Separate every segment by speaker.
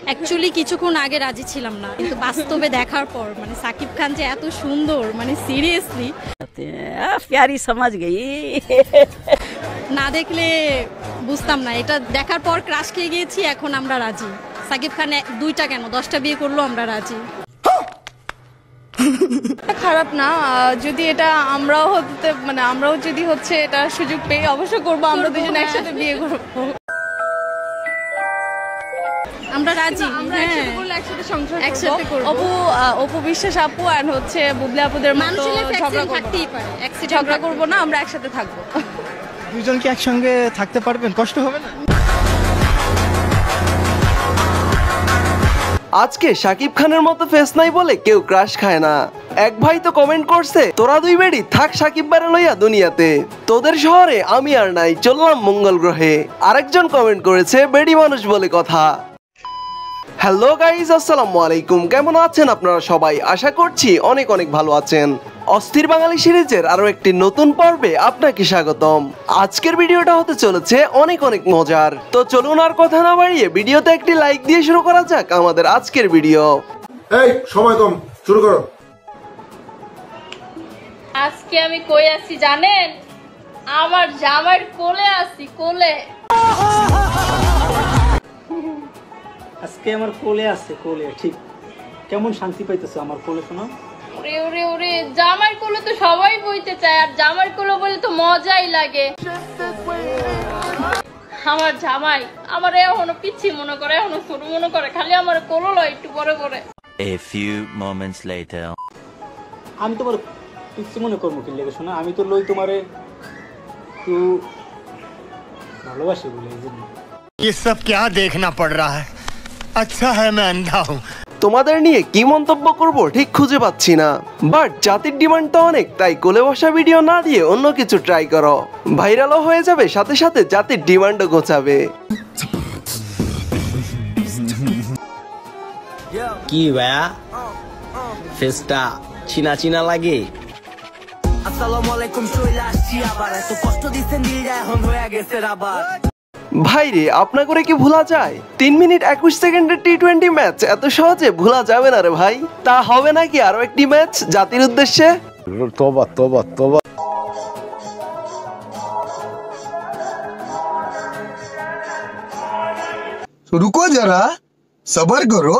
Speaker 1: Actually কিছুক্ষণ আগে রাজি ছিলাম না, কিন্তু বাস্তবে দেখার পর মানে সাকিব খান যে এত সুন্দর, মানে সিরিয়াসলি
Speaker 2: প্যারি সমাজ গই।
Speaker 1: না দেখলে বুঝতাম না। এটা দেখার পর ক্রাশ খেয়ে গিয়েছি, এখন আমরা রাজি। সাকিব খান 2টা কেন 10টা বিয়ে করলো, আমরা রাজি।
Speaker 3: খারাপ না, যদি এটা আমরাও হতে মানে আমরাও যদি হচ্ছে এটা সুযোগ পেয়ে অবশ্য করবো, আমরা দুজন একসাথে বিয়ে করবো,
Speaker 1: আমরা রাজি।
Speaker 3: একসাথে সংসার একসাথে করবো। অপু বিশ্বাস আপু আর হচ্ছে বুবলি আপুদের মতো ঝগড়া করবো না, আমরা একসাথে থাকবো।
Speaker 4: দুজন কি একসঙ্গে থাকতে পারবেন? কষ্ট হবে না?
Speaker 5: আজকে শাকিব খানের মতো ফেস নাই বলে কেউ ক্রাশ খায় না। এক ভাই তো কমেন্ট করছে, তোরা দুই বেড়ি থাক সাকিব বারে লইয়া দুনিয়াতে, তোদের শহরে আমি আর নাই, চললাম মঙ্গল গ্রহে। আরেকজন কমেন্ট করেছে, বেড়ি মানুষ বলে কথা। হ্যালো গাইজ, আসসালামু আলাইকুম। কেমন আছেন আপনারা সবাই? আশা করছি অনেক অনেক ভালো আছেন। অস্থির বাঙালি সিরিজের আরো একটি নতুন পর্বে আপনাকে স্বাগতম। আজকের ভিডিওটা হতে চলেছে অনেক অনেক মজার। তো চলুন আর কথা না বাড়িয়ে ভিডিওতে একটি লাইক দিয়ে শুরু করা যাক আমাদের আজকের ভিডিও।
Speaker 6: এই সময় কম, শুরু করো।
Speaker 3: আজকে আমি কই আছি জানেন? আমার জামাইয়ের কোলে আছি, কোলে।
Speaker 4: আজকে আমার কোলে আছে, কোলে। ঠিক কেমন শান্তি পাইতেছো আমার কোলে? শোনো,
Speaker 3: ওরে ওরে ওরে, জামাইয়ের কোলে তো সবাই বইতে চায়, আর জামাইয়ের কোলে বলে তো মজাই লাগে। আমার জামাই আমার এখনো পিচ্ছি মনে করে, এখনো ছোট মনে করে, খালি আমার কোলো লয় একটু পরে পরে।
Speaker 7: A few moments later.
Speaker 4: আমি তোমার পিচ্ছি মনে করবো কি লেগে? শোনা, আমি তো লই তোমারে একটু ভালোবাসি বলে।
Speaker 8: ये सब क्या देखना पड़ रहा है? अच्छा है मैं अंधा हूँ।
Speaker 5: তোমাদের নিয়ে কি মন্তব্য করব ঠিক খুঁজে পাচ্ছি না, বাট জাতির ডিমান্ড তো অনেক, তাই কোলে বসা ভিডিও না দিয়ে অন্য কিছু ট্রাই করো। ভাইরালও হয়ে যাবে, সাথে সাথে জাতির ডিমান্ডও গোছাবে।
Speaker 9: কি ভাইয়া ফেসটা চিনা চিনা লাগে? আসসালামু আলাইকুম, চলে আসছি আবার, এত কষ্ট দিচ্ছেন দিল এখন হয়ে গেছে আবার।
Speaker 5: ভাই রে, আপনা করে কি ভোলা যায়? 3 মিনিট 21 সেকেন্ডের টি20 ম্যাচ এত সহজে ভোলা যাবে না রে ভাই। তা হবে নাকি আরো একটি ম্যাচ জাতির উদ্দেশ্যে?
Speaker 6: তোবা তোবা তোবা।
Speaker 8: रुको जरा, सबर करो।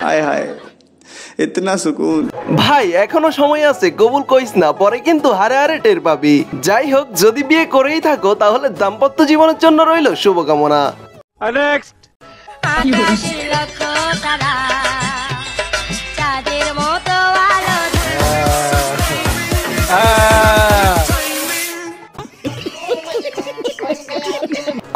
Speaker 6: हाय हाय, इतना सुकून।
Speaker 5: ভাই এখনো সময় আছে, কবুল কইস না, পরে কিন্তু হারে হারে টের পাবি। যাই হোক, যদি বিয়ে করেই থাকো তাহলে দাম্পত্য জীবনের জন্য রইল শুভকামনা।
Speaker 8: नेक्स्ट।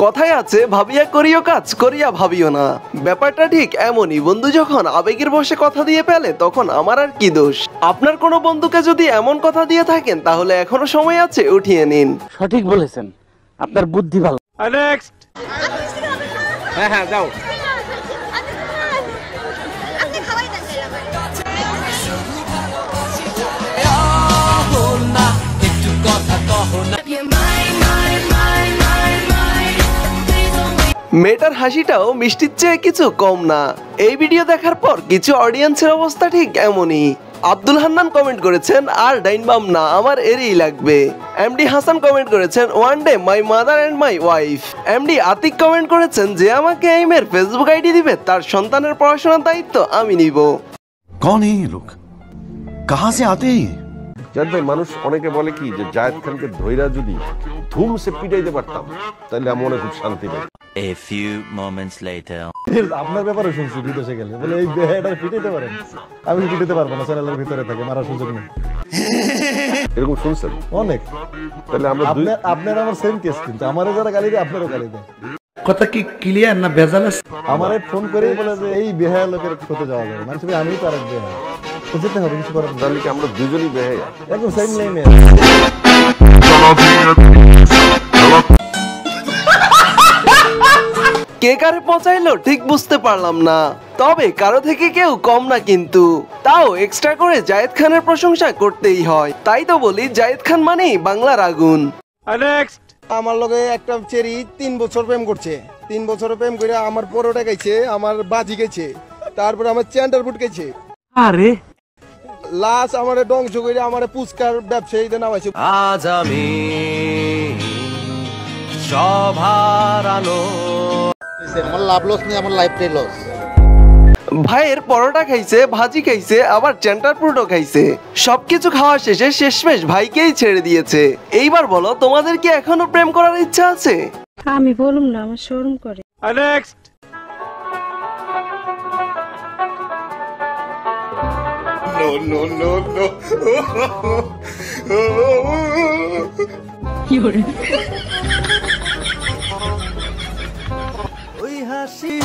Speaker 5: কথায় আছে, ভাবিয়া করিও কাজ, করিয়া ভাবিও না। ব্যাপারটা ঠিক এমনই, বন্ধু যখন আবেগের বশে কথা দিয়ে ফেলে তখন আমার আর কি দোষ। আপনার কোনো বন্ধুকে যদি এমন কথা দিয়ে থাকেন তাহলে এখনো সময় আছে, উঠিয়ে নিন।
Speaker 4: সঠিক বলেছেন, আপনার বুদ্ধি ভালো।
Speaker 8: नेक्स्ट।
Speaker 4: হ্যাঁ হ্যাঁ যাও।
Speaker 5: মেয়েটার হাসিটাও মিষ্টির চেয়ে কিছু কম না। এই ভিডিও দেখার পর কিছু অডিয়েন্সের অবস্থা ঠিক এমনই। আব্দুল হান্নান কমেন্ট করেছেন, আর ডাইনবাম না, আমার এরই লাগবে। এমডি হাসান কমেন্ট করেছেন, one day my mother and my wife. MD Atik comment করেছেন, যে আমাকে এই মেয়ের ফেসবুক আইডি দিবে তার সন্তানের পড়াশোনার দায়িত্ব আমি নিব।
Speaker 8: कौन है ये लोग? कहाँ से आते हैं?
Speaker 6: জানতে মানুষ অনেকে বলে কি যে জায়েদ খানকে ধইরা যদি ধুমসে পিটাইতে পারতাম তাহলে মনে খুব শান্তি পাই।
Speaker 7: A few moments later.
Speaker 4: আপনার ব্যাপারে শুনছি বিদেশে গেলে বলে এই বেহাটা পিটাইতে পারেন। আমি পিটাইতে পারবো না, চ্যানেলের ভিতরে থাকে, মারার সুযোগ নেই।
Speaker 6: এরকম শুনছেন
Speaker 4: অনেক।
Speaker 6: তাহলে আমরা
Speaker 4: আপনার আমার সেম কেস, কিন্তু আমারও যারা গালি দেয় আপনারও গালি দেয়।
Speaker 8: কথা কি ক্লিয়ার না ভেজাল আছে?
Speaker 4: আমারে ফোন করেই বলে যে এই বেহায়া লোকের কোথায় যাওয়া যাবে, মানে আমি তো আরেক বেহায়া, যেতে হবে কিছু করার।
Speaker 6: তাহলে কি আমরা দুজনই বেহায়া?
Speaker 4: একদম সেম লাইনে।
Speaker 5: কে কারে পচাইলো ঠিক বুঝতে পারলাম না, তবে কারো থেকে কেউ কম না, কিন্তু তাও এক্সট্রা করে জায়েদ খানের প্রশংসা করতেই হয়। তাই তো বলি, জায়েদ খান মানেই বাংলার আগুন।
Speaker 10: নেক্সট আমার লগে একটা চেরি 3 বছর প্রেম করছে, 3 বছর প্রেম করে আমার পরোটা খাইছে, আমার বাজি খাইছে, তারপর আমার চ্যান্ডার ফুট খাইছে। আরে লাস্ট আমারে ধ্বংস করে আমারে পুস্কার ব্যবসায়ীতে নামাইছে।
Speaker 5: আজ আমি সবার আলো
Speaker 11: আমার লাভ লস নেই, আমার লাইফটাই লস।
Speaker 5: ভাইয়ের পরোটা খাইছে, ভাজি খাইছে, আবার চেন্টার ফ্রুটও খাইছে। সবকিছু খাওয়া শেষে শেষমেশ ভাইকেই ছেড়ে দিয়েছে। এইবার বলো, তোমাদের কি এখনো প্রেম করার ইচ্ছা আছে?
Speaker 1: আমি বলুম না, আমার শরম করে।
Speaker 10: নেক্সট নো নো নো
Speaker 1: কি করে
Speaker 5: ওই হাসি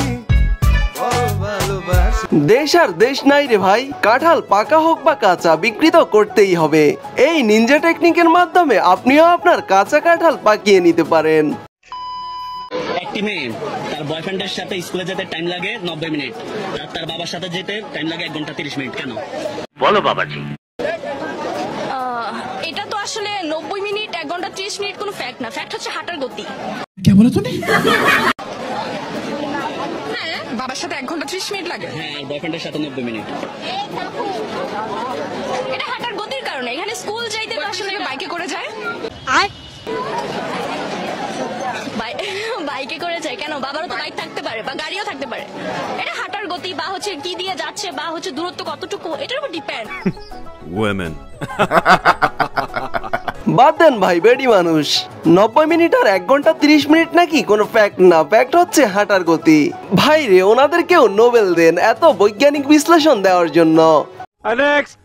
Speaker 5: দেশ আর দেশ নাই রে ভাই, কাঁঠাল পাকা হোক বা কাঁচা বিক্রি তো করতেই হবে। এই নিনজা টেকনিকের মাধ্যমে আপনিও আপনার কাঁচা কাঁঠাল পাকিয়ে নিতে পারেন।
Speaker 12: একটি মেয়ে তার বয়ফ্রেন্ডের সাথে স্কুলে যেতে টাইম লাগে 90 মিনিট, আর তার বাবার সাথে যেতে টাইম লাগে 1 ঘন্টা 30 মিনিট। কেন বলো বাবাজি?
Speaker 3: এটা তো আসলে 90 মিনিট 1 ঘন্টা 30 মিনিট কোনো ফ্যাক্ট না, ফ্যাক্ট হচ্ছে হাঁটার গতি।
Speaker 8: क्या बोला तूने?
Speaker 3: বাবার সাথে 1 ঘন্টা 30 মিনিট লাগে।
Speaker 12: হ্যাঁ, আর বয়ফ্রেন্ডের সাথে 90 মিনিট।
Speaker 3: এটা হাঁটার গতির কারণে। এখানে স্কুল যাইতে তো আসলে বাইকে করে যায়। বাইকে করে যায় কেন? বাবারও তো বাইক থাকতে পারে বা গাড়িও থাকতে পারে। এটা হাঁটার গতি বা হচ্ছে কি দিয়ে যাচ্ছে বা হচ্ছে দূরত্ব কতটুকু, এটার উপর ডিপেন্ড।
Speaker 5: ওয়েমেন বাদ দেন ভাই, বেডি মানুষ। 90 মিনিট আর 1 ঘন্টা 30 মিনিট নাকি কোনো ফ্যাক্ট না, ফ্যাক্ট হচ্ছে হাঁটার গতি। ভাই রে, ওনাদেরকেও নোবেল দেন এত বৈজ্ঞানিক বিশ্লেষণ দেওয়ার জন্য।
Speaker 10: নেক্সট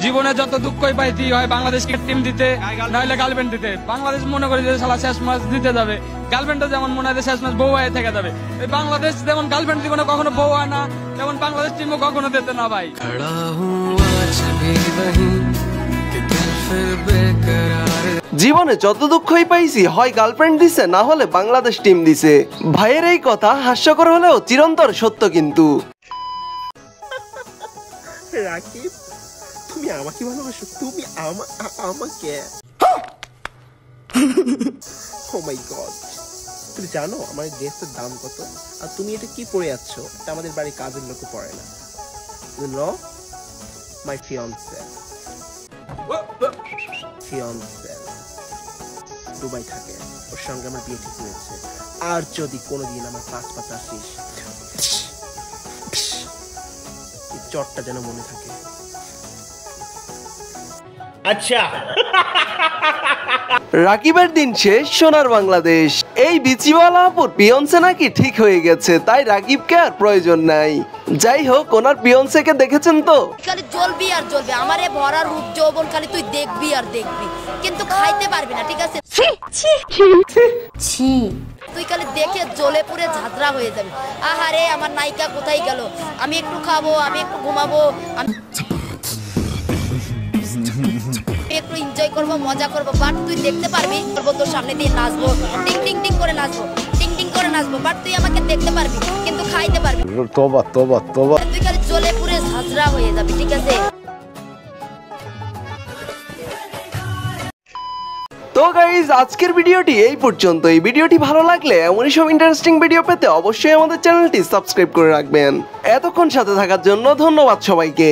Speaker 13: জীবনে যত দুঃখই পাইতি হয় বাংলাদেশকে টিম দিতে, নাহলে গার্লফ্রেন্ড দিতে। বাংলাদেশ মনে করে যে শালা শেষ ম্যাচ দিতে যাবে, গার্লফ্রেন্ডও যেমন মনে হয় শেষ ম্যাচ বউ হয়ে থেকে যাবে। এই বাংলাদেশ যেমন গার্লফ্রেন্ড জীবনে কখনো বউ হয় না, তেমন বাংলাদেশ টিমও কখনো দিতে না ভাই।
Speaker 5: জীবনে যত দুঃখই পাইছি হয় গার্লফ্রেন্ড দিছে, না হলে বাংলাদেশ টিম দিছে। ভাইয়ের এই কথা হাস্যকর হলেও চিরন্তর সত্য কিন্তু।
Speaker 11: রাকিব, তুমি আমাকে ভালোবাসো? তুমি আমাকে? ও মাই গড, তুমি জানো আমার ড্রেসের দাম কত? আর তুমি এটা কি পরে যাচ্ছ? এটা আমাদের বাড়ির কাজের লোক পরে না। You know my fiancée Dubai থাকে, ওর সঙ্গে আমার বিয়ে ঠিক হয়েছে। আর যদি কোনোদিন আমার 5 পাতা আসিস, চটটা যেন মনে থাকে।
Speaker 5: আচ্ছা, রাকিবের দিন শেষ, সোনার বাংলাদেশ। এই বিচিওয়ালা আপুর পিয়ন্সে নাকি ঠিক হয়ে গেছে, তাই রাকিবকে আর প্রয়োজন নাই। যাই হোক, ওনার পিয়ন্সেকে দেখেছেন তো?
Speaker 14: খালি জ্বলবি আর জ্বলবি, আমারে ভরা রূপ যৌবন খালি তুই দেখবি আর দেখবি, কিন্তু খাইতে পারবি না, ঠিক আছে? ছি, তুই খালি দেখে জ্বলে পুড়ে ঝাঁঝরা হয়ে যাবি। আহারে আমার নায়িকা কোথায় গেল? আমি একটু খাবো, আমি একটু ঘুমাবো, আমি একটু এনজয় করবো, মজা করবো, বাট তুই দেখতে পারবি? তোর সামনে দিয়ে নাচবো, টিং টিং টিং করে নাচবো, টিং টিং করে নাচবো, বাট তুই আমাকে দেখতে পারবি কিন্তু খাইতে পারবি।
Speaker 4: তোবা তোবা তোবা,
Speaker 14: তুই খালি জ্বলে পুড়ে ঝাঁঝরা হয়ে যাবি, ঠিক আছে?
Speaker 5: তো গাইজ, আজকের ভিডিওটি এই পর্যন্ত। এই ভিডিওটি ভালো লাগলে এমনই সব ইন্টারেস্টিং ভিডিও পেতে অবশ্যই আমাদের চ্যানেলটি সাবস্ক্রাইব করে রাখবেন। এতক্ষণ সাথে থাকার জন্য ধন্যবাদ সবাইকে।